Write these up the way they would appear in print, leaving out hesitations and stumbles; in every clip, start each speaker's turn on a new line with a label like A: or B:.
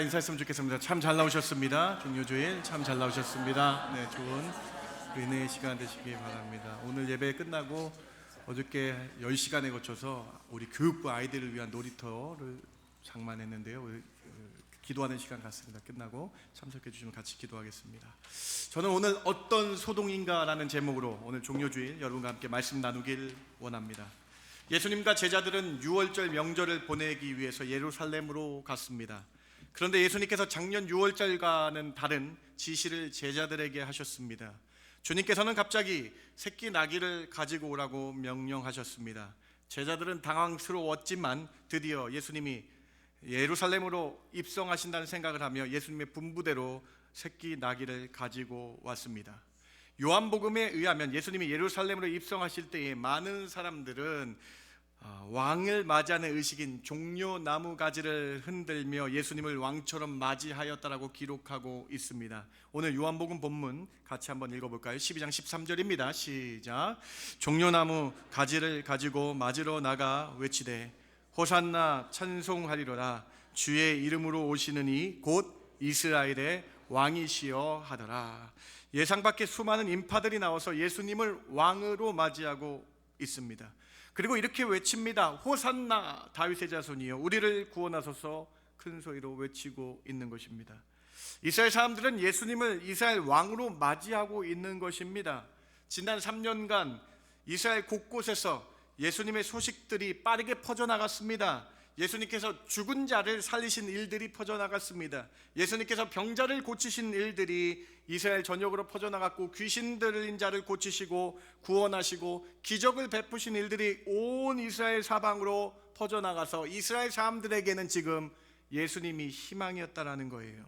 A: 인사했으면 좋겠습니다. 참 잘 나오셨습니다. 종료주일 참 잘 나오셨습니다. 네, 좋은 은혜의 시간 되시기 바랍니다. 오늘 예배 끝나고 어저께 10시간에 거쳐서 우리 교육부 아이들을 위한 놀이터를 장만했는데요. 기도하는 시간 같습니다. 끝나고 참석해 주시면 같이 기도하겠습니다. 저는 오늘 어떤 소동인가라는 제목으로 오늘 종료주일 여러분과 함께 말씀 나누길 원합니다. 예수님과 제자들은 6월절 명절을 보내기 위해서 예루살렘으로 갔습니다. 그런데 예수님께서 작년 6월절과는 다른 지시를 제자들에게 하셨습니다. 주님께서는 갑자기 새끼 나귀를 가지고 오라고 명령하셨습니다. 제자들은 당황스러웠지만 드디어 예수님이 예루살렘으로 입성하신다는 생각을 하며 예수님의 분부대로 새끼 나귀를 가지고 왔습니다. 요한복음에 의하면 예수님이 예루살렘으로 입성하실 때에 많은 사람들은 왕을 맞이하는 의식인 종려나무 가지를 흔들며 예수님을 왕처럼 맞이하였다라고 기록하고 있습니다. 오늘 요한복음 본문 같이 한번 읽어볼까요? 12장 13절입니다. 시작. 종려나무 가지를 가지고 맞으러 나가 외치되 호산나 찬송하리로라. 주의 이름으로 오시는 이 곧 이스라엘의 왕이시여 하더라. 예상 밖의 수많은 인파들이 나와서 예수님을 왕으로 맞이하고 있습니다. 그리고 이렇게 외칩니다. 호산나 다윗의 자손이여 우리를 구원하소서 큰 소리로 외치고 있는 것입니다. 이스라엘 사람들은 예수님을 이스라엘 왕으로 맞이하고 있는 것입니다. 지난 3년간 이스라엘 곳곳에서 예수님의 소식들이 빠르게 퍼져나갔습니다. 예수님께서 죽은 자를 살리신 일들이 퍼져나갔습니다. 예수님께서 병자를 고치신 일들이 이스라엘 전역으로 퍼져나갔고, 귀신 들린 자를 고치시고 구원하시고 기적을 베푸신 일들이 온 이스라엘 사방으로 퍼져나가서 이스라엘 사람들에게는 지금 예수님이 희망이었다라는 거예요.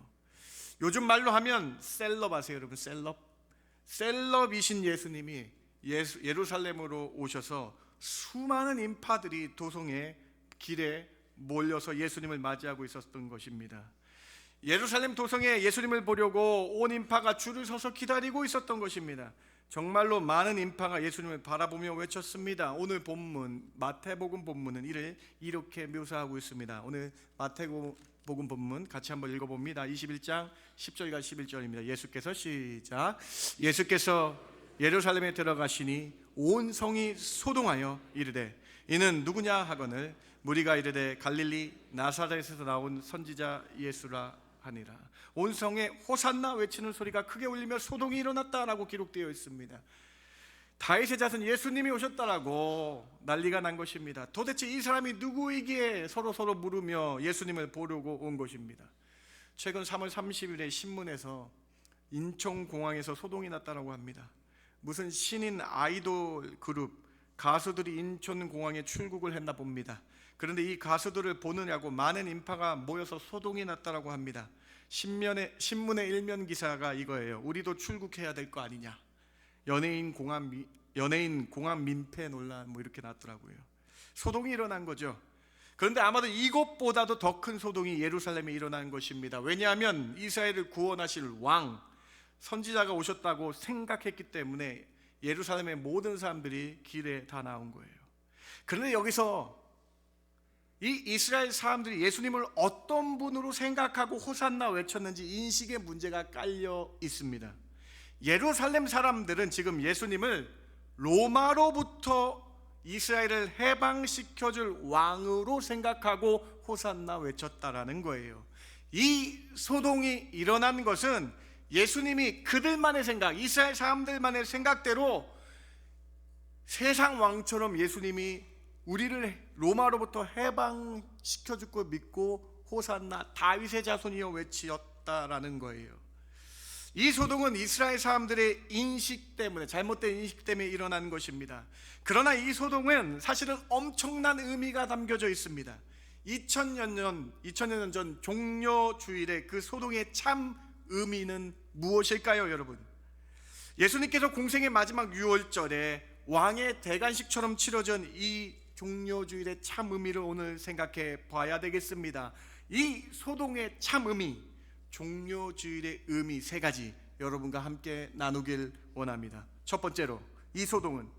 A: 요즘 말로 하면 셀럽 아세요 여러분? 셀럽이신 예수님이 예루살렘으로 오셔서 수많은 인파들이 도성의 길에 몰려서 예수님을 맞이하고 있었던 것입니다. 예루살렘 도성에 예수님을 보려고 온 인파가 줄을 서서 기다리고 있었던 것입니다. 정말로 많은 인파가 예수님을 바라보며 외쳤습니다. 오늘 본문 마태복음 본문은 이를 이렇게 묘사하고 있습니다. 오늘 마태복음 본문 같이 한번 읽어봅니다. 21장 10절과 11절입니다. 예수께서 시작. 예수께서 예루살렘에 들어가시니 온 성이 소동하여 이르되 이는 누구냐 하거늘 무리가 이르되 갈릴리 나사렛에서 나온 선지자 예수라 하니라. 온 성에 호산나 외치는 소리가 크게 울리며 소동이 일어났다라고 기록되어 있습니다. 다윗의 자손 예수님이 오셨다라고 난리가 난 것입니다. 도대체 이 사람이 누구이기에 서로 물으며 예수님을 보려고 온 것입니다. 최근 3월 30일에 신문에서 인천공항에서 소동이 났다라고 합니다. 무슨 신인 아이돌 그룹 가수들이 인천공항에 출국을 했나 봅니다. 그런데 이 가수들을 보느냐고 많은 인파가 모여서 소동이 났다라고 합니다. 신문의 일면 기사가 이거예요. 우리도 출국해야 될 거 아니냐. 연예인 공항 민폐 논란 이렇게 났더라고요. 소동이 일어난 거죠. 그런데 아마도 이것보다도 더 큰 소동이 예루살렘에 일어난 것입니다. 왜냐하면 이스라엘을 구원하실 왕 선지자가 오셨다고 생각했기 때문에 예루살렘의 모든 사람들이 길에 다 나온 거예요. 그런데 여기서 이 이스라엘 사람들이 예수님을 어떤 분으로 생각하고 호산나 외쳤는지 인식의 문제가 깔려 있습니다. 예루살렘 사람들은 지금 예수님을 로마로부터 이스라엘을 해방시켜줄 왕으로 생각하고 호산나 외쳤다라는 거예요. 이 소동이 일어난 것은 예수님이 그들만의 생각, 이스라엘 사람들만의 생각대로 세상 왕처럼 예수님이 우리를 로마로부터 해방시켜줄 걸 믿고 호산나 다윗의 자손이여 외치었다라는 거예요. 이 소동은 이스라엘 사람들의 인식 때문에, 잘못된 인식 때문에 일어난 것입니다. 그러나 이 소동은 사실은 엄청난 의미가 담겨져 있습니다. 2000년 전 종려주일의 그 소동의 참 의미는 무엇일까요, 여러분? 예수님께서 공생의 마지막 6월절에 왕의 대관식처럼 치러진 이 종려주일의 참 의미를 오늘 생각해 봐야 되겠습니다. 이 소동의 참 의미, 종려주일의 의미 세 가지 여러분과 함께 나누길 원합니다. 첫 번째로, 이 소동은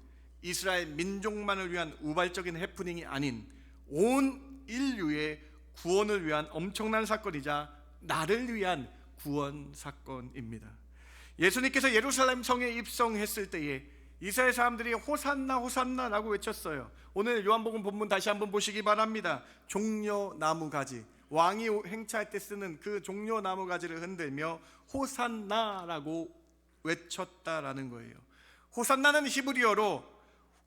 A: 이스라엘 민족만을 위한 우발적인 해프닝이 아닌 온 인류의 구원을 위한 엄청난 사건이자 나를 위한 구원 사건입니다. 예수님께서 예루살렘 성에 입성했을 때에 이스라엘 사람들이 호산나 호산나라고 외쳤어요. 오늘 요한복음 본문 다시 한번 보시기 바랍니다. 종려나무 가지, 왕이 행차할 때 쓰는 그 종려나무 가지를 흔들며 호산나라고 외쳤다라는 거예요. 호산나는 히브리어로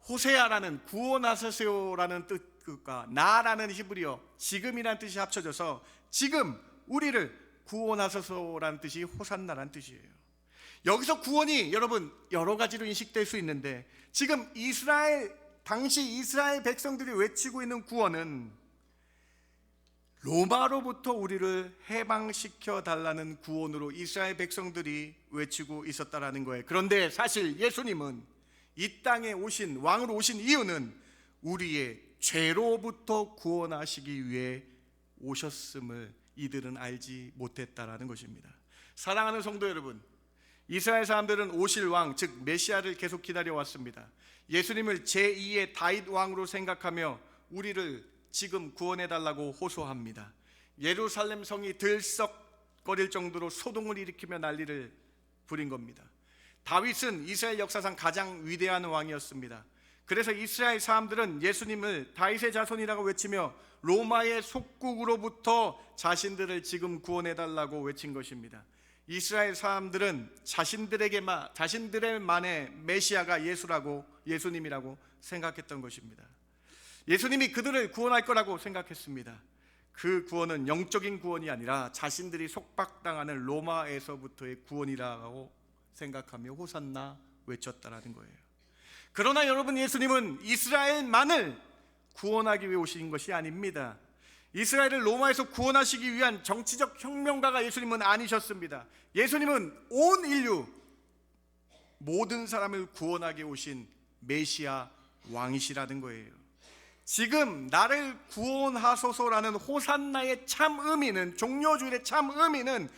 A: 호세아라는 구원하소서라는 뜻과 나라는 히브리어 지금이라는 뜻이 합쳐져서 지금 우리를 구원하소서라는 뜻이 호산나라는 뜻이에요. 여기서 구원이 여러분 여러 가지로 인식될 수 있는데, 지금 당시 이스라엘 백성들이 외치고 있는 구원은 로마로부터 우리를 해방시켜 달라는 구원으로 이스라엘 백성들이 외치고 있었다라는 거예요. 그런데 사실 예수님은 이 땅에 오신, 왕으로 오신 이유는 우리의 죄로부터 구원하시기 위해 오셨음을 이들은 알지 못했다라는 것입니다. 사랑하는 성도 여러분, 이스라엘 사람들은 오실 왕, 즉 메시아를 계속 기다려왔습니다. 예수님을 제2의 다윗 왕으로 생각하며 우리를 지금 구원해달라고 호소합니다. 예루살렘 성이 들썩거릴 정도로 소동을 일으키며 난리를 부린 겁니다. 다윗은 이스라엘 역사상 가장 위대한 왕이었습니다. 그래서 이스라엘 사람들은 예수님을 다윗의 자손이라고 외치며 로마의 속국으로부터 자신들을 지금 구원해달라고 외친 것입니다. 이스라엘 사람들은 자신들의만의 메시아가 예수님이라고 생각했던 것입니다. 예수님이 그들을 구원할 거라고 생각했습니다. 그 구원은 영적인 구원이 아니라 자신들이 속박당하는 로마에서부터의 구원이라고 생각하며 호산나 외쳤다라는 거예요. 그러나 여러분, 예수님은 이스라엘만을 구원하기 위해 오신 것이 아닙니다. 이스라엘을 로마에서 구원하시기 위한 정치적 혁명가가 예수님은 아니셨습니다. 예수님은 온 인류, 모든 사람을 구원하게 오신 메시아 왕이시라는 거예요. 지금 나를 구원하소서라는 호산나의 참 의미는, 종려주일의 참 의미는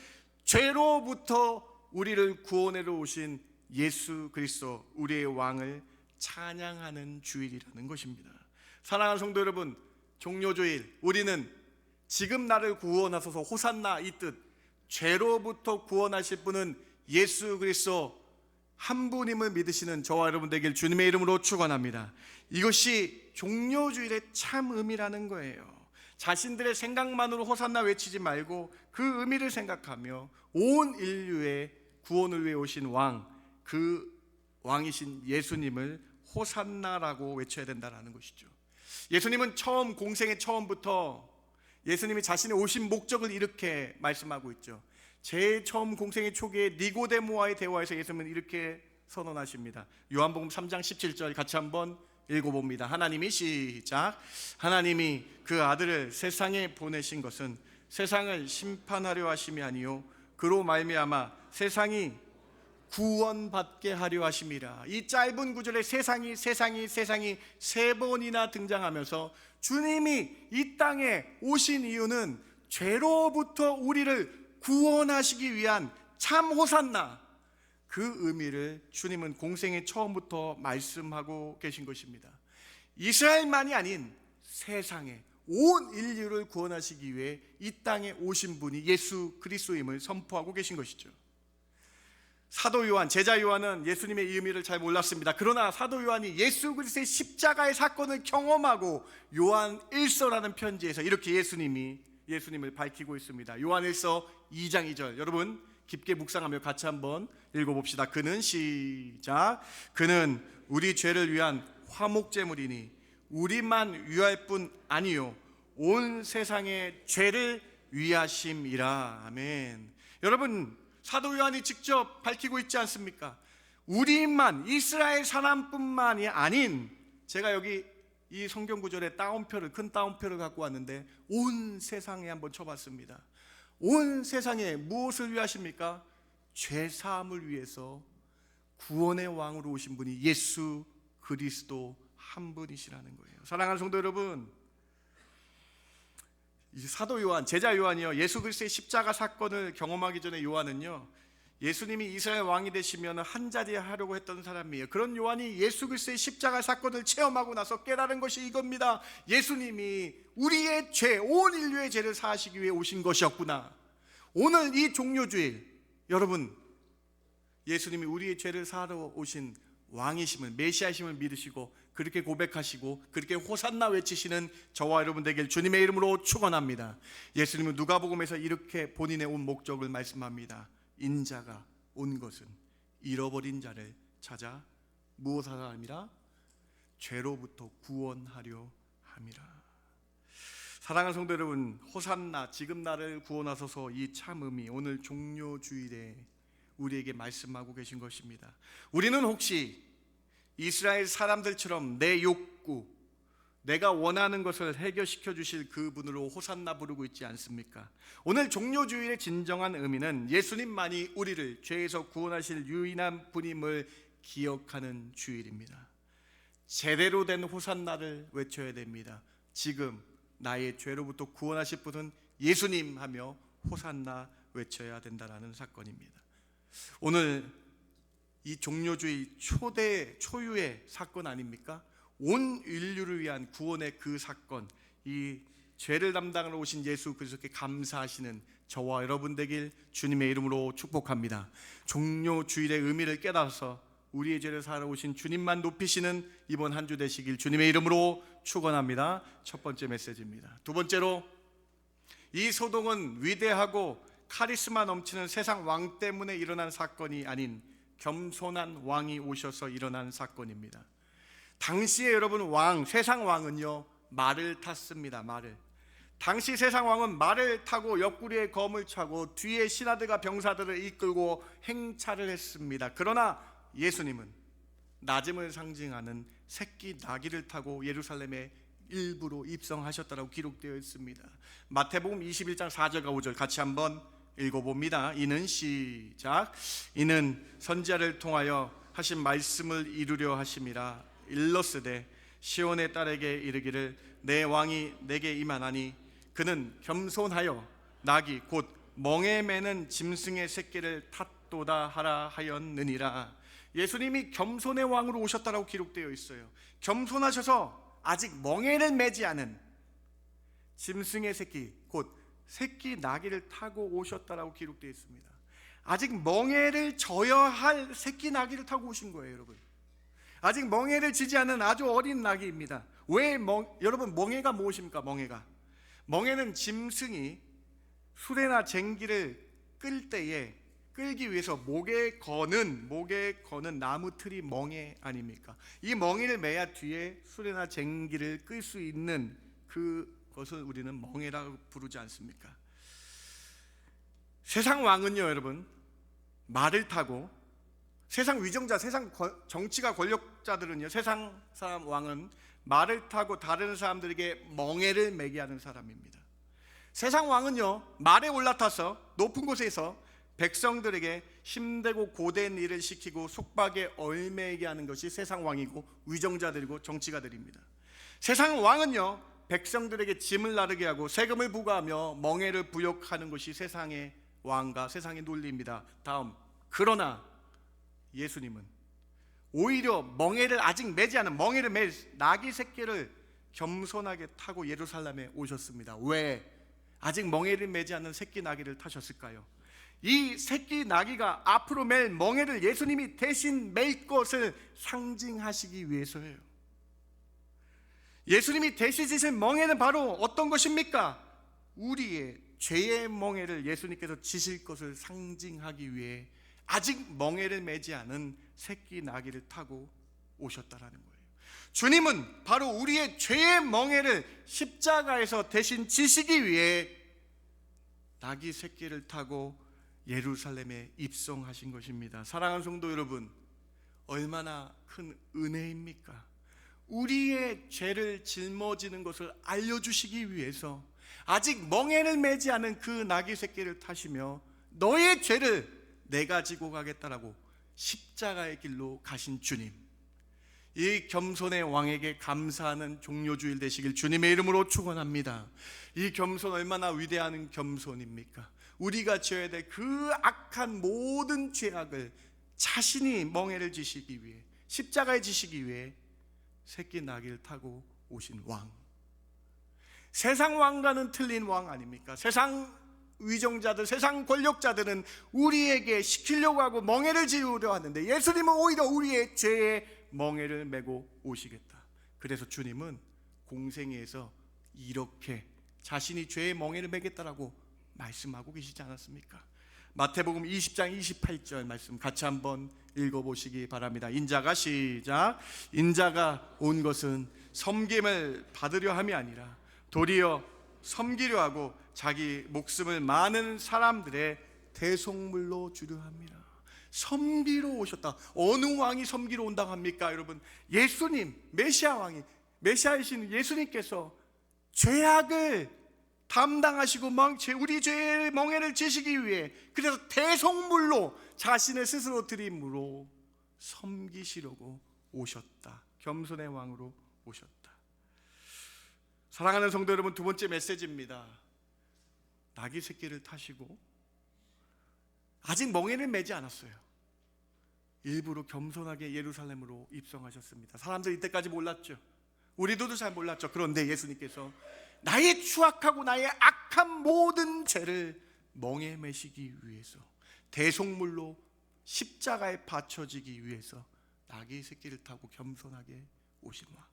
A: 죄로부터 우리를 구원하러 오신 예수 그리스도, 우리의 왕을 찬양하는 주일이라는 것입니다. 사랑하는 성도 여러분, 종려주일, 우리는 지금 나를 구원하소서, 호산나 이 뜻, 죄로부터 구원하실 분은 예수 그리스도 한 분임을 믿으시는 저와 여러분 되길 주님의 이름으로 축원합니다. 이것이 종려주일의 참 의미라는 거예요. 자신들의 생각만으로 호산나 외치지 말고 그 의미를 생각하며 온 인류의 구원을 위해 오신 왕, 그 왕이신 예수님을 호산나라고 외쳐야 된다는 것이죠. 예수님은 공생의 처음부터 예수님이 자신의 오신 목적을 이렇게 말씀하고 있죠. 제일 처음 공생의 초기에 니고데모와의 대화에서 예수님은 이렇게 선언하십니다. 요한복음 3장 17절 같이 한번 읽어봅니다. 하나님이 시작. 하나님이 그 아들을 세상에 보내신 것은 세상을 심판하려 하심이 아니요 그로 말미암아 세상이 구원받게 하려 하심이라. 이 짧은 구절에 세상이 세 번이나 등장하면서 주님이 이 땅에 오신 이유는 죄로부터 우리를 구원하시기 위한 참 호산나, 그 의미를 주님은 공생의 처음부터 말씀하고 계신 것입니다. 이스라엘만이 아닌 세상에 온 인류를 구원하시기 위해 이 땅에 오신 분이 예수 그리스도임을 선포하고 계신 것이죠. 사도 요한, 제자 요한은 예수님의 이 의미를 잘 몰랐습니다. 그러나 사도 요한이 예수 그리스도의 십자가의 사건을 경험하고 요한 1서라는 편지에서 이렇게 예수님을 밝히고 있습니다. 요한 1서 2장 2절, 여러분 깊게 묵상하며 같이 한번 읽어봅시다. 그는 시작. 그는 우리 죄를 위한 화목제물이니 우리만 위할 뿐 아니요 온 세상의 죄를 위하심이라. 아멘. 여러분, 사도 요한이 직접 밝히고 있지 않습니까? 우리만, 이스라엘 사람뿐만이 아닌, 제가 여기 이 성경 구절에 큰 따옴표를 갖고 왔는데 온 세상에 한번 쳐봤습니다. 온 세상에 무엇을 위하십니까? 죄 사함을 위해서 구원의 왕으로 오신 분이 예수 그리스도 한 분이시라는 거예요. 사랑하는 성도 여러분, 사도 요한, 제자 요한이요, 예수 그리스도의 십자가 사건을 경험하기 전에 요한은요, 예수님이 이스라엘 왕이 되시면 한 자리에 하려고 했던 사람이에요. 그런 요한이 예수 그리스도의 십자가 사건을 체험하고 나서 깨달은 것이 이겁니다. 예수님이 우리의 죄, 온 인류의 죄를 사하시기 위해 오신 것이었구나. 오늘 이 종료주일, 여러분 예수님이 우리의 죄를 사하러 오신 왕이심을, 메시아심을 믿으시고 그렇게 고백하시고 그렇게 호산나 외치시는 저와 여러분 되길 주님의 이름으로 축원합니다. 예수님은 누가복음에서 이렇게 본인의 온 목적을 말씀합니다. 인자가 온 것은 잃어버린 자를 찾아 무엇하라 함이라? 죄로부터 구원하려 함이라. 사랑하는 성도 여러분, 호산나 지금 나를 구원하소서 이 참음이 오늘 종료주일에 우리에게 말씀하고 계신 것입니다. 우리는 혹시 이스라엘 사람들처럼 내 욕구, 내가 원하는 것을 해결시켜 주실 그분으로 호산나 부르고 있지 않습니까? 오늘 종료주일의 진정한 의미는 예수님만이 우리를 죄에서 구원하실 유일한 분임을 기억하는 주일입니다. 제대로 된 호산나를 외쳐야 됩니다. 지금 나의 죄로부터 구원하실 분은 예수님 하며 호산나 외쳐야 된다는 사건입니다. 오늘 이 종료주의 초유의 사건 아닙니까? 온 인류를 위한 구원의 그 사건, 이 죄를 담당하러 오신 예수 그리스도께 감사하시는 저와 여러분 되길 주님의 이름으로 축복합니다. 종료주일의 의미를 깨달아서 우리의 죄를 사하러 오신 주님만 높이시는 이번 한 주 되시길 주님의 이름으로 축원합니다. 첫 번째 메시지입니다. 두 번째로, 이 소동은 위대하고 카리스마 넘치는 세상 왕 때문에 일어난 사건이 아닌 겸손한 왕이 오셔서 일어난 사건입니다. 당시에 여러분 세상 왕은요 말을 탔습니다. 당시 세상 왕은 말을 타고 옆구리에 검을 차고 뒤에 신하들과 병사들을 이끌고 행차를 했습니다. 그러나 예수님은 낮음을 상징하는 새끼 나귀를 타고 예루살렘에 일부로 입성하셨다고 기록되어 있습니다. 마태복음 21장 4절과 5절 같이 한번 읽어봅니다. 이는 선지자를 통하여 하신 말씀을 이루려 하심이라. 일러스되 시온의 딸에게 이르기를 내 왕이 내게 임하나니 그는 겸손하여 나귀 곧 멍에 매는 짐승의 새끼를 탔도다 하라 하였느니라. 예수님이 겸손의 왕으로 오셨다고 기록되어 있어요. 겸손하셔서 아직 멍에를 매지 않은 짐승의 새끼 곧 새끼 나귀를 타고 오셨다라고 기록되어 있습니다. 아직 멍에를 져야 할 새끼 나귀를 타고 오신 거예요, 여러분. 아직 멍에를 지지 않은 아주 어린 나귀입니다. 여러분 멍에가 무엇입니까? 멍에는 짐승이 수레나 쟁기를 끌기 위해서 목에 거는 나무 틀이 멍에 아닙니까? 이 멍에를 매야 뒤에 수레나 쟁기를 끌 수 있는 그것을 우리는 멍에라고 부르지 않습니까? 세상 왕은요 여러분 말을 타고, 세상 위정자, 세상 정치가 권력자들은요, 세상 사람 왕은 말을 타고 다른 사람들에게 멍에를 매게 하는 사람입니다. 세상 왕은요 말에 올라타서 높은 곳에서 백성들에게 힘들고 고된 일을 시키고 속박에 얽매이게 하는 것이 세상 왕이고 위정자들이고 정치가들입니다. 세상 왕은요 백성들에게 짐을 나르게 하고 세금을 부과하며 멍에를 부욕하는 것이 세상의 왕과 세상의 논리입니다. 다음, 그러나 예수님은 오히려 멍에를 아직 매지 않은 멍에를 매 나귀 새끼를 겸손하게 타고 예루살렘에 오셨습니다. 왜? 아직 멍에를 매지 않은 새끼 나귀를 타셨을까요? 이 새끼 나귀가 앞으로 맬 멍에를 예수님이 대신 맬 것을 상징하시기 위해서예요. 예수님이 대신 지실 멍에는 바로 어떤 것입니까? 우리의 죄의 멍에를 예수님께서 지실 것을 상징하기 위해 아직 멍에를 매지 않은 새끼 나귀를 타고 오셨다라는 거예요. 주님은 바로 우리의 죄의 멍에를 십자가에서 대신 지시기 위해 나귀 새끼를 타고 예루살렘에 입성하신 것입니다. 사랑하는 성도 여러분, 얼마나 큰 은혜입니까? 우리의 죄를 짊어지는 것을 알려주시기 위해서 아직 멍에를 매지 않은 그 나귀 새끼를 타시며 너의 죄를 내가 지고 가겠다라고 십자가의 길로 가신 주님, 이 겸손의 왕에게 감사하는 종료주일 되시길 주님의 이름으로 축원합니다. 이 겸손 얼마나 위대한 겸손입니까? 우리가 지어야 될 그 악한 모든 죄악을 자신이 멍에를 지시기 위해, 십자가에 지시기 위해 새끼 나귀를 타고 오신 왕, 세상 왕과는 틀린 왕 아닙니까? 세상 위정자들, 세상 권력자들은 우리에게 시키려고 하고 멍에를 지우려 하는데 예수님은 오히려 우리의 죄의 멍에를 메고 오시겠다. 그래서 주님은 공생애에서 이렇게 자신이 죄의 멍에를 메겠다라고 말씀하고 계시지 않았습니까? 마태복음 20장 28절 말씀 같이 한번 읽어보시기 바랍니다. 인자가 시작. 인자가 온 것은 섬김을 받으려 함이 아니라 도리어 섬기려 하고 자기 목숨을 많은 사람들의 대속물로 주려 합니다. 섬기러 오셨다. 어느 왕이 섬기러 온다고 합니까? 여러분, 예수님, 메시아 왕이, 메시아이신 예수님께서 죄악을 담당하시고 우리 죄의 멍에를 지시기 위해 그래서 대속물로 자신을 스스로 드림으로 섬기시려고 오셨다. 겸손의 왕으로 오셨다. 사랑하는 성도 여러분, 두 번째 메시지입니다. 나귀 새끼를 타시고 아직 멍에를 매지 않았어요. 일부러 겸손하게 예루살렘으로 입성하셨습니다. 사람들이 이때까지 몰랐죠. 우리도 잘 몰랐죠. 그런데 예수님께서 나의 추악하고 나의 악한 모든 죄를 멍에 매시기 위해서 대속물로 십자가에 바쳐지기 위해서 나귀 새끼를 타고 겸손하게 오신 왕.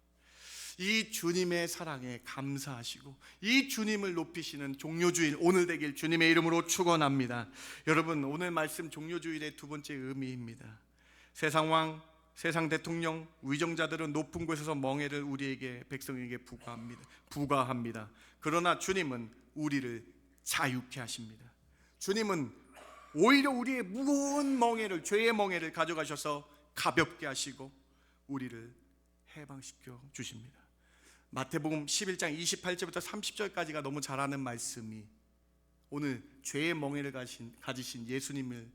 A: 이 주님의 사랑에 감사하시고 이 주님을 높이시는 종료주일 오늘 되길 주님의 이름으로 축원합니다. 여러분, 오늘 말씀 종료주일의 두 번째 의미입니다. 세상 왕, 세상 대통령, 위정자들은 높은 곳에서 멍에를 우리에게, 백성에게 부과합니다. 그러나 주님은 우리를 자유케 하십니다. 주님은 오히려 우리의 무거운 멍에를, 죄의 멍에를 가져가셔서 가볍게 하시고 우리를 해방시켜 주십니다. 마태복음 11장 28절부터 30절까지가 너무 잘 아는 말씀이 오늘 죄의 멍에를 가지신 예수님을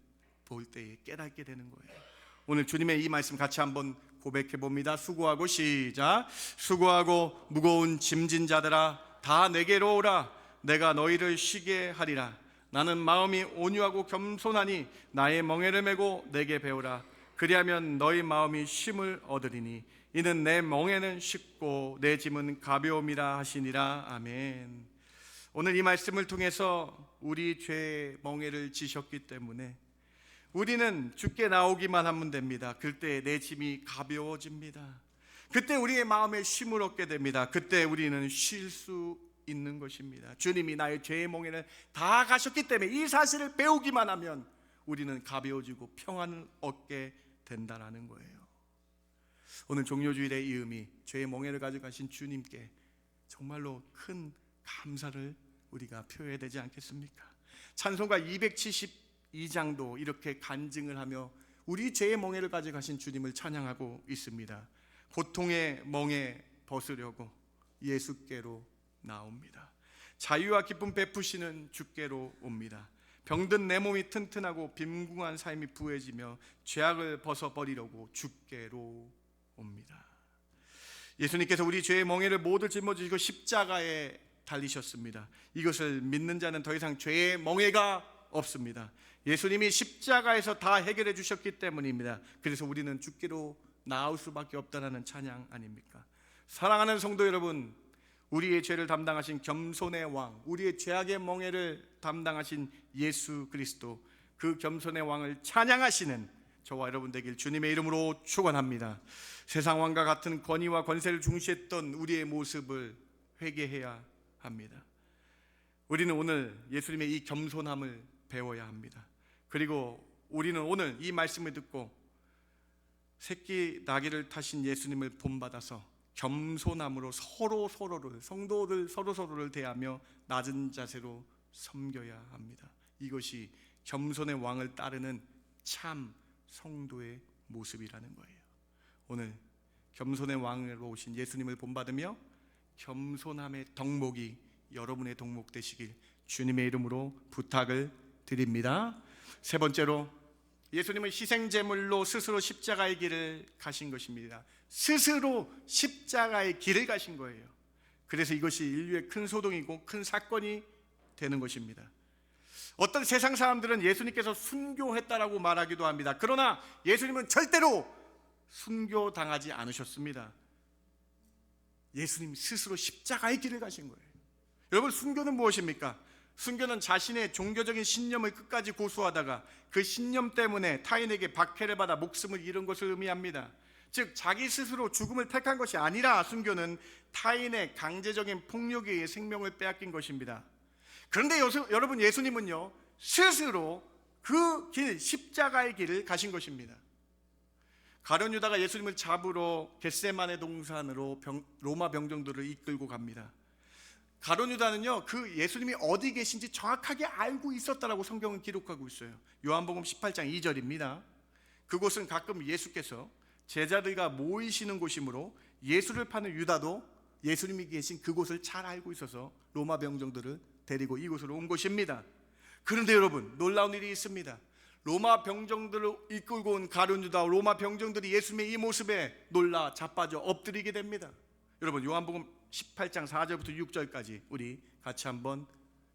A: 볼 때에 깨닫게 되는 거예요. 오늘 주님의 이 말씀 같이 한번 고백해 봅니다. 수고하고 시작. 수고하고 무거운 짐진 자들아 다 내게로 오라. 내가 너희를 쉬게 하리라. 나는 마음이 온유하고 겸손하니 나의 멍에를 메고 내게 배우라. 그리하면 너희 마음이 쉼을 얻으리니 이는 내 멍에는 쉽고 내 짐은 가벼움이라 하시니라. 아멘. 오늘 이 말씀을 통해서 우리 죄의 멍에를 지셨기 때문에 우리는 주께 나오기만 하면 됩니다. 그때 내 짐이 가벼워집니다. 그때 우리의 마음에 쉼을 얻게 됩니다. 그때 우리는 쉴 수 있는 것입니다. 주님이 나의 죄의 멍에를 다 가셨기 때문에 이 사실을 배우기만 하면 우리는 가벼워지고 평안을 얻게 된다는 거예요. 오늘 종료주일의 이 의미, 죄의 멍에를 가져가신 주님께 정말로 큰 감사를 우리가 표해야 되지 않겠습니까? 찬송가 272장도 이렇게 간증을 하며 우리 죄의 멍에를 가져가신 주님을 찬양하고 있습니다. 고통의 멍에 벗으려고 예수께로 나옵니다. 자유와 기쁨 베푸시는 주께로 옵니다. 병든 내 몸이 튼튼하고 빈궁한 삶이 부해지며 죄악을 벗어버리려고 주께로 옵니다. 예수님께서 우리 죄의 멍에를 모두 짊어지시고 십자가에 달리셨습니다. 이것을 믿는 자는 더 이상 죄의 멍에가 없습니다. 예수님이 십자가에서 다 해결해 주셨기 때문입니다. 그래서 우리는 주께로 나올 수밖에 없다는 찬양 아닙니까? 사랑하는 성도 여러분, 우리의 죄를 담당하신 겸손의 왕, 우리의 죄악의 멍에를 담당하신 예수 그리스도, 그 겸손의 왕을 찬양하시는 저와 여러분 되길 주님의 이름으로 축원합니다. 세상 왕과 같은 권위와 권세를 중시했던 우리의 모습을 회개해야 합니다. 우리는 오늘 예수님의 이 겸손함을 배워야 합니다. 그리고 우리는 오늘 이 말씀을 듣고 새끼 나귀를 타신 예수님을 본받아서 겸손함으로 서로를, 성도들 서로를 대하며 낮은 자세로 섬겨야 합니다. 이것이 겸손의 왕을 따르는 참 성도의 모습이라는 거예요. 오늘 겸손의 왕으로 오신 예수님을 본받으며 겸손함의 덕목이 여러분의 덕목 되시길 주님의 이름으로 부탁을 드립니다. 세 번째로, 예수님은 희생제물로 스스로 십자가의 길을 가신 것입니다. 스스로 십자가의 길을 가신 거예요. 그래서 이것이 인류의 큰 소동이고 큰 사건이 되는 것입니다. 어떤 세상 사람들은 예수님께서 순교했다라고 말하기도 합니다. 그러나 예수님은 절대로 순교당하지 않으셨습니다. 예수님 스스로 십자가의 길을 가신 거예요. 여러분, 순교는 무엇입니까? 순교는 자신의 종교적인 신념을 끝까지 고수하다가 그 신념 때문에 타인에게 박해를 받아 목숨을 잃은 것을 의미합니다. 즉 자기 스스로 죽음을 택한 것이 아니라 순교는 타인의 강제적인 폭력에 의해 생명을 빼앗긴 것입니다. 그런데 여러분, 예수님은요 스스로 그 길, 십자가의 길을 가신 것입니다. 가룟 유다가 예수님을 잡으러 겟세마네 동산으로 로마 병정들을 이끌고 갑니다. 가룟 유다는요 그 예수님이 어디 계신지 정확하게 알고 있었다라고 성경은 기록하고 있어요. 요한복음 18장 2절입니다. 그곳은 가끔 예수께서 제자들과 모이시는 곳이므로 예수를 파는 유다도 예수님이 계신 그곳을 잘 알고 있어서 로마 병정들을 데리고 이곳으로 온 것입니다. 그런데 여러분, 놀라운 일이 있습니다. 로마 병정들을 이끌고 온 가룟 유다, 로마 병정들이 예수님의 이 모습에 놀라 자빠져 엎드리게 됩니다. 여러분, 요한복음 18장 4절부터 6절까지 우리 같이 한번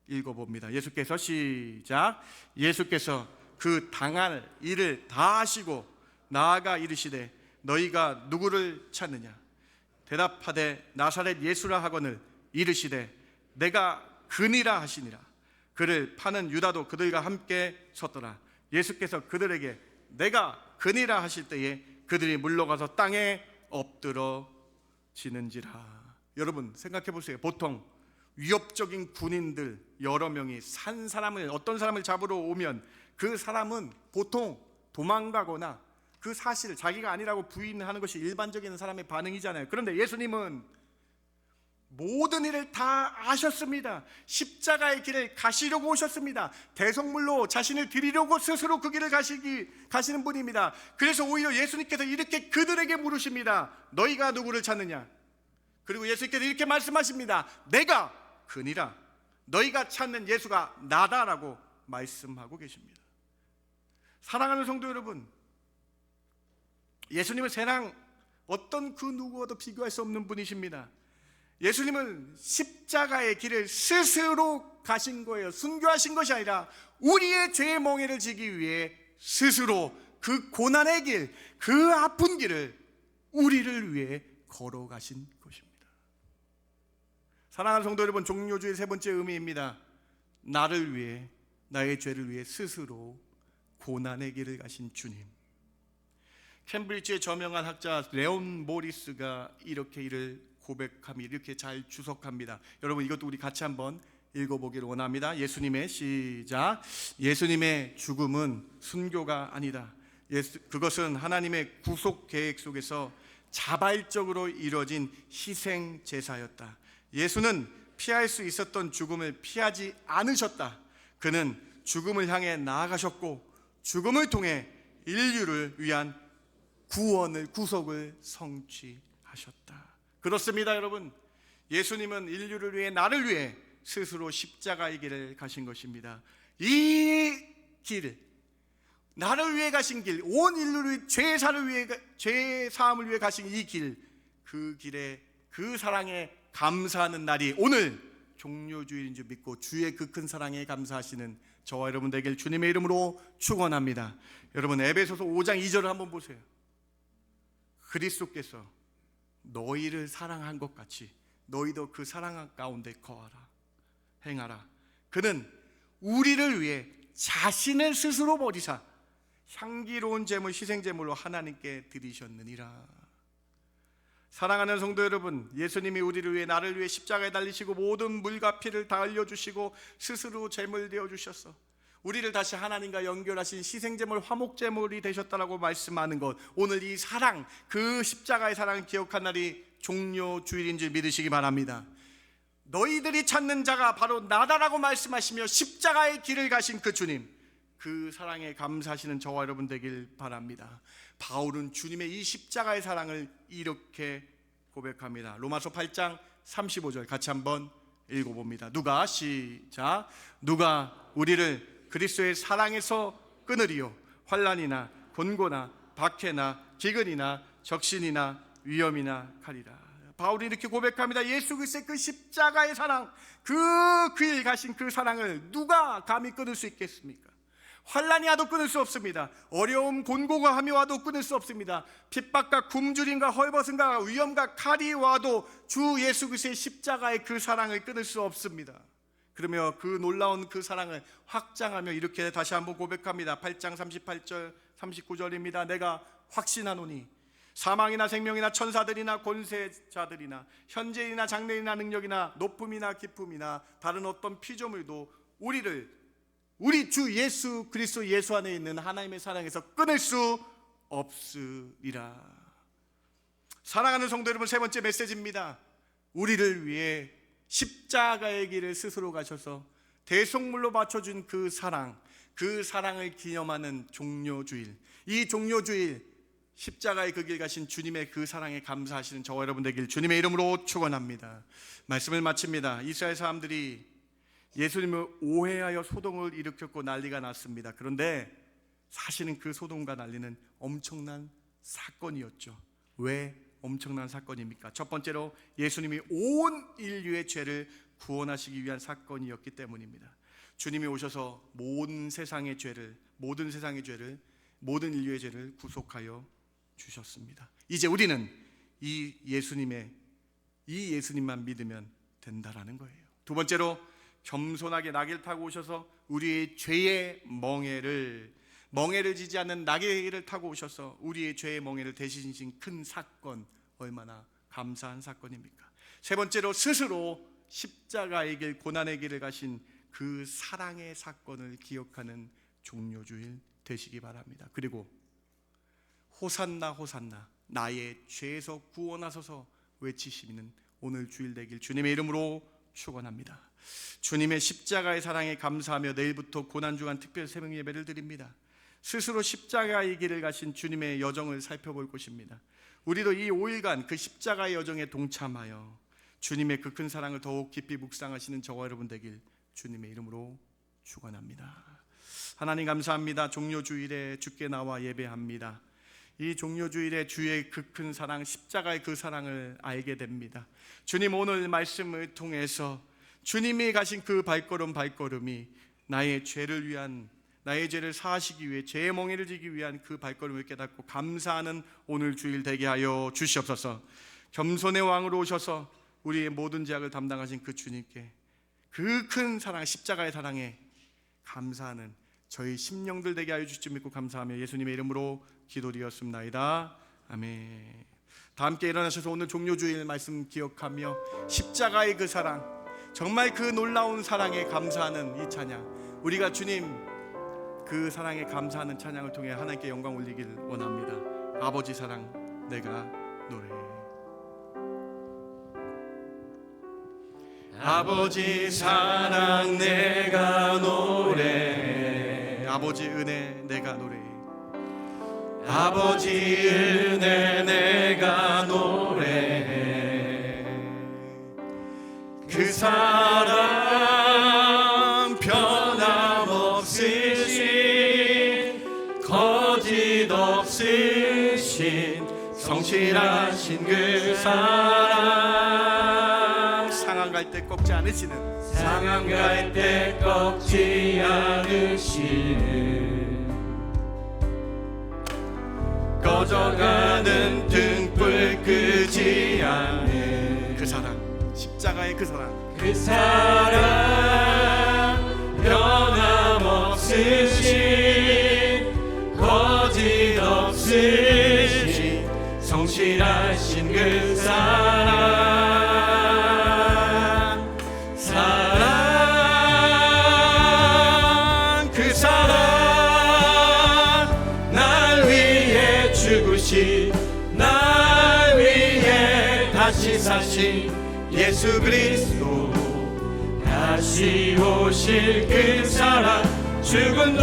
A: 읽어봅니다. 예수께서 시작. 예수께서 그 당할 일을 다 하시고 나아가 이르시되 너희가 누구를 찾느냐? 대답하되 나사렛 예수라 하거늘 이르시되 내가 그니라 하시니라. 그를 파는 유다도 그들과 함께 섰더라. 예수께서 그들에게 내가 그니라 하실 때에 그들이 물러가서 땅에 엎드러지는지라. 여러분 생각해 보세요. 보통 위협적인 군인들 여러 명이 어떤 사람을 잡으러 오면 그 사람은 보통 도망가거나 그 사실을 자기가 아니라고 부인하는 것이 일반적인 사람의 반응이잖아요. 그런데 예수님은 모든 일을 다 아셨습니다. 십자가의 길을 가시려고 오셨습니다. 대성물로 자신을 드리려고 스스로 그 길을 가시는 분입니다. 그래서 오히려 예수님께서 이렇게 그들에게 물으십니다. 너희가 누구를 찾느냐? 그리고 예수님께서 이렇게 말씀하십니다. 내가 그니라. 너희가 찾는 예수가 나다라고 말씀하고 계십니다. 사랑하는 성도 여러분, 예수님은 세상 어떤 그 누구와도 비교할 수 없는 분이십니다. 예수님은 십자가의 길을 스스로 가신 거예요. 순교하신 것이 아니라 우리의 죄의 멍에를 지기 위해 스스로 그 고난의 길, 그 아픈 길을 우리를 위해 걸어가신 것입니다. 사랑하는 성도 여러분, 종료주의 세 번째 의미입니다. 나를 위해, 나의 죄를 위해 스스로 고난의 길을 가신 주님. 캠브리지의 저명한 학자 레온 모리스가 이렇게 이를 고백함이 이렇게 잘 주석합니다. 여러분 이것도 우리 같이 한번 읽어보기를 원합니다. 예수님의 시작. 예수님의 죽음은 순교가 아니다. 그것은 하나님의 구속 계획 속에서 자발적으로 이루어진 희생 제사였다. 예수는 피할 수 있었던 죽음을 피하지 않으셨다. 그는 죽음을 향해 나아가셨고 죽음을 통해 인류를 위한 구속을 성취하셨다. 그렇습니다, 여러분. 예수님은 인류를 위해, 나를 위해 스스로 십자가의 길을 가신 것입니다. 이 길, 나를 위해 가신 길, 온 인류를 죄 사함을 위해 가신 이 길, 그 길에 그 사랑에 감사하는 날이 오늘 종료주일인 줄 믿고 주의 그 큰 사랑에 감사하시는 저와 여러분 되길 주님의 이름으로 축원합니다. 여러분 에베소서 5장 2절을 한번 보세요. 그리스도께서 너희를 사랑한 것 같이 너희도 그 사랑 가운데 거하라, 행하라. 그는 우리를 위해 자신을 스스로 버리사 향기로운 제물, 희생제물로 하나님께 드리셨느니라. 사랑하는 성도 여러분, 예수님이 우리를 위해, 나를 위해 십자가에 달리시고 모든 물과 피를 다 흘려주시고 스스로 제물 되어주셨어. 우리를 다시 하나님과 연결하신 희생제물, 화목제물이 되셨다라고 말씀하는 것, 오늘 이 사랑, 그 십자가의 사랑을 기억한 날이 종료주일인 줄 믿으시기 바랍니다. 너희들이 찾는 자가 바로 나다라고 말씀하시며 십자가의 길을 가신 그 주님, 그 사랑에 감사하시는 저와 여러분 되길 바랍니다. 바울은 주님의 이 십자가의 사랑을 이렇게 고백합니다. 로마서 8장 35절 같이 한번 읽어봅니다. 누가 시작. 누가 우리를 그리스도의 사랑에서 끊으리요? 환난이나 곤고나 박해나 기근이나 적신이나 위험이나 칼이라. 바울이 이렇게 고백합니다. 예수 그리스도의 그 십자가의 사랑, 그 길 가신 그 사랑을 누가 감히 끊을 수 있겠습니까? 환난이 와도 끊을 수 없습니다. 어려움, 곤고가 함이 와도 끊을 수 없습니다. 핍박과 굶주림과 헐벗음과 위험과 칼이 와도 주 예수 그리스도의 십자가의 그 사랑을 끊을 수 없습니다. 그러며 그 놀라운 그 사랑을 확장하며 이렇게 다시 한번 고백합니다. 8장 38절 39절입니다. 내가 확신하노니 사망이나 생명이나 천사들이나 권세자들이나 현재이나 장래이나 능력이나 높음이나 깊음이나 다른 어떤 피조물도 우리 주 예수 그리스도 예수 안에 있는 하나님의 사랑에서 끊을 수 없으리라. 사랑하는 성도 여러분, 세 번째 메시지입니다. 우리를 위해 십자가의 길을 스스로 가셔서 대속물로 바쳐준 그 사랑을 기념하는 종료주일, 이 종료주일 십자가의 그 길 가신 주님의 그 사랑에 감사하시는 저와 여러분 되길 주님의 이름으로 축원합니다. 말씀을 마칩니다. 이스라엘 사람들이 예수님을 오해하여 소동을 일으켰고 난리가 났습니다. 그런데 사실은 그 소동과 난리는 엄청난 사건이었죠. 왜 엄청난 사건입니까? 첫 번째로 예수님이 온 인류의 죄를 구원하시기 위한 사건이었기 때문입니다. 주님이 오셔서 모든 인류의 죄를 구속하여 주셨습니다. 이제 우리는 이 예수님만 믿으면 된다라는 거예요. 두 번째로 겸손하게 나귀를 타고 오셔서 우리의 죄의 멍에를 지지 않는 나귀를 타고 오셔서 우리의 죄의 멍에를 대신하신 큰 사건, 얼마나 감사한 사건입니까? 세 번째로 스스로 십자가의 길, 고난의 길을 가신 그 사랑의 사건을 기억하는 종료주일 되시기 바랍니다. 그리고 호산나 호산나 나의 죄에서 구원하소서 외치시는 오늘 주일 되길 주님의 이름으로 축원합니다. 주님의 십자가의 사랑에 감사하며 내일부터 고난주간 특별 새벽 예배를 드립니다. 스스로 십자가의 길을 가신 주님의 여정을 살펴볼 것입니다. 우리도 이 5일간 그 십자가의 여정에 동참하여 주님의 그 큰 사랑을 더욱 깊이 묵상하시는 저와 여러분 되길 주님의 이름으로 축원합니다. 하나님 감사합니다. 종료주일에 주께 나와 예배합니다. 이 종료주일에 주의 그 큰 사랑, 십자가의 그 사랑을 알게 됩니다. 주님, 오늘 말씀을 통해서 주님이 가신 그 발걸음이 나의 죄를 사하시기 위해, 죄의 멍에를 지기 위한 그 발걸음을 깨닫고 감사하는 오늘 주일 되게 하여 주시옵소서. 겸손의 왕으로 오셔서 우리의 모든 죄악을 담당하신 그 주님께 그 큰 사랑, 십자가의 사랑에 감사하는 저희 심령들 되게 하여 주시지 믿고 감사하며 예수님의 이름으로 기도드렸습니다. 아멘. 다 함께 일어나셔서 오늘 종료주일 말씀 기억하며 십자가의 그 사랑, 정말 그 놀라운 사랑에 감사하는 이 찬양, 우리가 주님 그 사랑에 감사하는 찬양을 통해 하나님께 영광 올리길 원합니다. 아버지 사랑 내가 노래해. 아버지 사랑 내가 노래해. 아버지 은혜 내가 노래해. 아버지 은혜 내가 노래해. 그 사랑 변함없으신 거짓 없으신 성실하신 그 사랑, 상한 갈 때 꺾지 않으시는,
B: 상한 갈 때 꺾지 않으시는 꺼져가는 등불 끄지 않는
A: 그 사랑, 십자가의 그 사랑,
B: 그 사랑 변함없으신 거짓 없으신 성실하신 그 사랑, 그 사랑 날 위해 죽으신, 날 위해 다시 사신 예수 그리스도, 다시 오실 그 사랑, 죽음도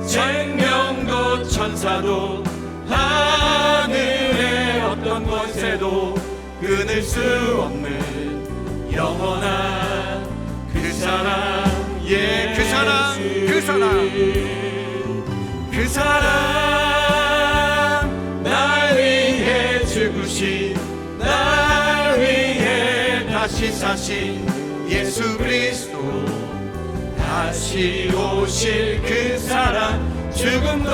B: 생명도 천사도 하늘의 어떤 권세도 끊을 수 없는 영원한 그 사랑,
A: 예, 그 사랑, 그 사랑,
B: 그 사랑 날 위해 죽으신, 날 위해 다시 사신 예수 그리스도, 다시 오실 그 사랑, 죽음도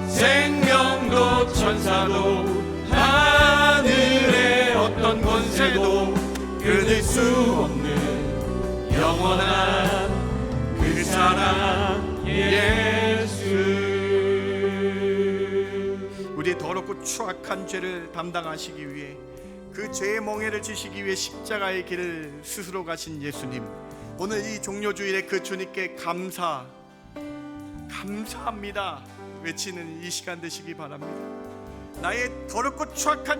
B: 생명도 천사도 하늘의 어떤 권세도 끊을 수 없는 영원한 그 사랑 예수.
A: 우리의 더럽고 추악한 죄를 담당하시기 위해 그 죄의 멍에를 지시기 위해 십자가의 길을 스스로 가신 예수님, 오늘 이 종료주일에 그 주님께 감사합니다 외치는 이 시간 되시기 바랍니다. 나의 더럽고 추악한